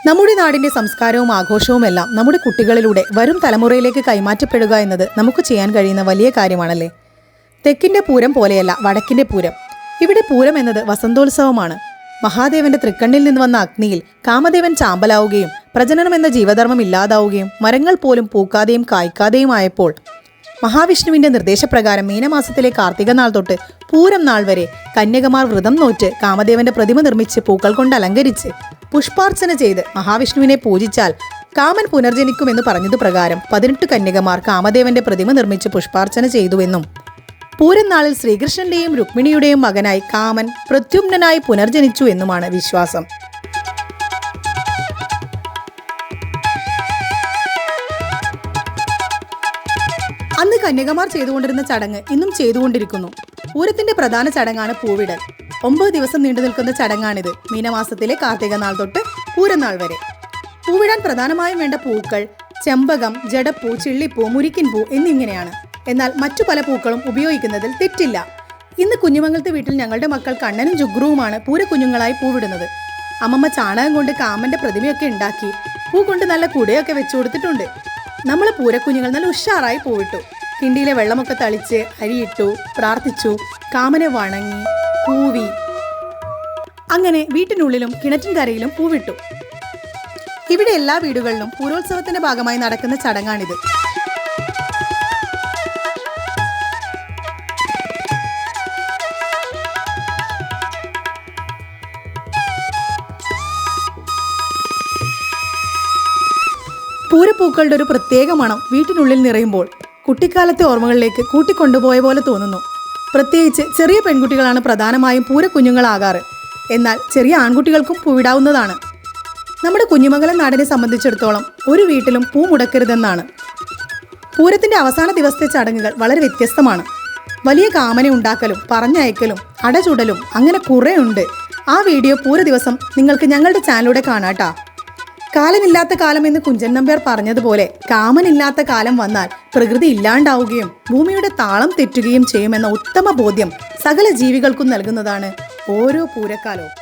നമ്മുടെ നാടിന്റെ സംസ്കാരവും ആഘോഷവുമെല്ലാം നമ്മുടെ കുട്ടികളിലൂടെ വരും തലമുറയിലേക്ക് കൈമാറ്റപ്പെടുക എന്നത് നമുക്ക് ചെയ്യാൻ കഴിയുന്ന വലിയ കാര്യമാണല്ലേ. തെക്കിന്റെ പൂരം പോലെയല്ല വടക്കിന്റെ പൂരം. ഇവിടെ പൂരം എന്നത് വസന്തോത്സവമാണ്. മഹാദേവന്റെ തൃക്കണ്ണിൽ നിന്ന് വന്ന അഗ്നിയിൽ കാമദേവൻ ചാമ്പലാവുകയും പ്രജനനം എന്ന ജീവധർമ്മം ഇല്ലാതാവുകയും മരങ്ങൾ പോലും പൂക്കാതെയും കായ്ക്കാതെയും ആയപ്പോൾ മഹാവിഷ്ണുവിന്റെ നിർദ്ദേശപ്രകാരം മീനമാസത്തിലെ കാർത്തിക നാൾ തൊട്ട് പൂരം നാൾ വരെ കന്യകമാർ വ്രതം നോറ്റ് കാമദേവന്റെ പ്രതിമ നിർമ്മിച്ച് പൂക്കൾ കൊണ്ട് അലങ്കരിച്ച് പുഷ്പാർച്ചന ചെയ്ത് മഹാവിഷ്ണുവിനെ പൂജിച്ചാൽ കാമൻ പുനർജനിക്കുമെന്ന് പറഞ്ഞത് പ്രകാരം 18 കന്യകമാർ കാമദേവന്റെ പ്രതിമ നിർമ്മിച്ച് പുഷ്പാർച്ചന ചെയ്തുവെന്നും പൂരം നാളിൽ ശ്രീകൃഷ്ണന്റെയും രുക്മിണിയുടെയും മകനായി കാമൻ പ്രദ്യുമ്നനായി പുനർജനിച്ചു എന്നുമാണ് വിശ്വാസം. അന്ന് കന്യകമാർ ചെയ്തുകൊണ്ടിരുന്ന ചടങ്ങ് ഇന്നും ചെയ്തുകൊണ്ടിരിക്കുന്നു. പൂരത്തിന്റെ പ്രധാന ചടങ്ങാണ് പൂവിടൽ. 9 ദിവസം നീണ്ടു നിൽക്കുന്ന ചടങ്ങാണിത്. മീനമാസത്തിലെ കാർത്തിക നാൾ തൊട്ട് പൂരനാൾ വരെ. പൂവിടാൻ പ്രധാനമായും വേണ്ട പൂക്കൾ ചെമ്പകം, ജടപ്പൂ, ചിള്ളിപ്പൂ, മുരിക്കിൻ പൂ എന്നിങ്ങനെയാണ്. എന്നാൽ മറ്റു പല പൂക്കളും ഉപയോഗിക്കുന്നതിൽ തെറ്റില്ല. ഇന്ന് കുഞ്ഞുമംഗലത്തെ വീട്ടിൽ ഞങ്ങളുടെ മക്കൾ കണ്ണനും ജുഗ്രുവുമാണ് പൂരക്കുഞ്ഞുങ്ങളായി പൂവിടുന്നത്. അമ്മമ്മ ചാണകം കൊണ്ട് കാമന്റെ പ്രതിമയൊക്കെ ഉണ്ടാക്കി പൂ കൊണ്ട് നല്ല കുടയൊക്കെ വെച്ചു കൊടുത്തിട്ടുണ്ട്. നമ്മൾ പൂരക്കുഞ്ഞുങ്ങൾ നല്ല ഉഷാറായി പൂവിട്ടു. കിണ്ടിയിലെ വെള്ളമൊക്കെ തളിച്ച് അരിയിട്ടു, പ്രാർത്ഥിച്ചു, കാമനെ വണങ്ങി, പൂവി. അങ്ങനെ വീട്ടിനുള്ളിലും കിണറ്റിൻകരയിലും പൂവിട്ടു. ഇവിടെ എല്ലാ വീടുകളിലും പൂരോത്സവത്തിന്റെ ഭാഗമായി നടക്കുന്ന ചടങ്ങാണിത്. പൂരപ്പൂക്കളുടെ ഒരു പ്രത്യേക മണം വീട്ടിനുള്ളിൽ നിറയുമ്പോൾ കുട്ടിക്കാലത്തെ ഓർമ്മകളിലേക്ക് കൂട്ടിക്കൊണ്ടുപോയ പോലെ തോന്നുന്നു. പ്രത്യേകിച്ച് ചെറിയ പെൺകുട്ടികളാണ് പ്രധാനമായും പൂരക്കുഞ്ഞുങ്ങളാകാറ്. എന്നാൽ ചെറിയ ആൺകുട്ടികൾക്കും പൂവിടാവുന്നതാണ്. നമ്മുടെ കുഞ്ഞുമംഗലം നാടിനെ സംബന്ധിച്ചിടത്തോളം ഒരു വീട്ടിലും പൂ മുടക്കരുതെന്നാണ്. പൂരത്തിന്റെ അവസാന ദിവസത്തെ ചടങ്ങുകൾ വളരെ വ്യത്യസ്തമാണ്. വലിയ കാമന ഉണ്ടാക്കലും പറഞ്ഞയക്കലും അടചുടലും അങ്ങനെ കുറേ ഉണ്ട്. ആ വീഡിയോ പൂര ദിവസം നിങ്ങൾക്ക് ഞങ്ങളുടെ ചാനലിലൂടെ കാണാട്ടാ. കാലമില്ലാത്ത കാലം എന്ന് കുഞ്ചൻ നമ്പ്യാർ പറഞ്ഞതുപോലെ കാമനില്ലാത്ത കാലം വന്നാൽ പ്രകൃതി ഇല്ലാണ്ടാവുകയും ഭൂമിയുടെ താളം തെറ്റുകയും ചെയ്യുമെന്ന ഉത്തമ ബോധ്യം സകല ജീവികൾക്കും നൽകുന്നതാണ് ഓരോ പൂരക്കാലവും.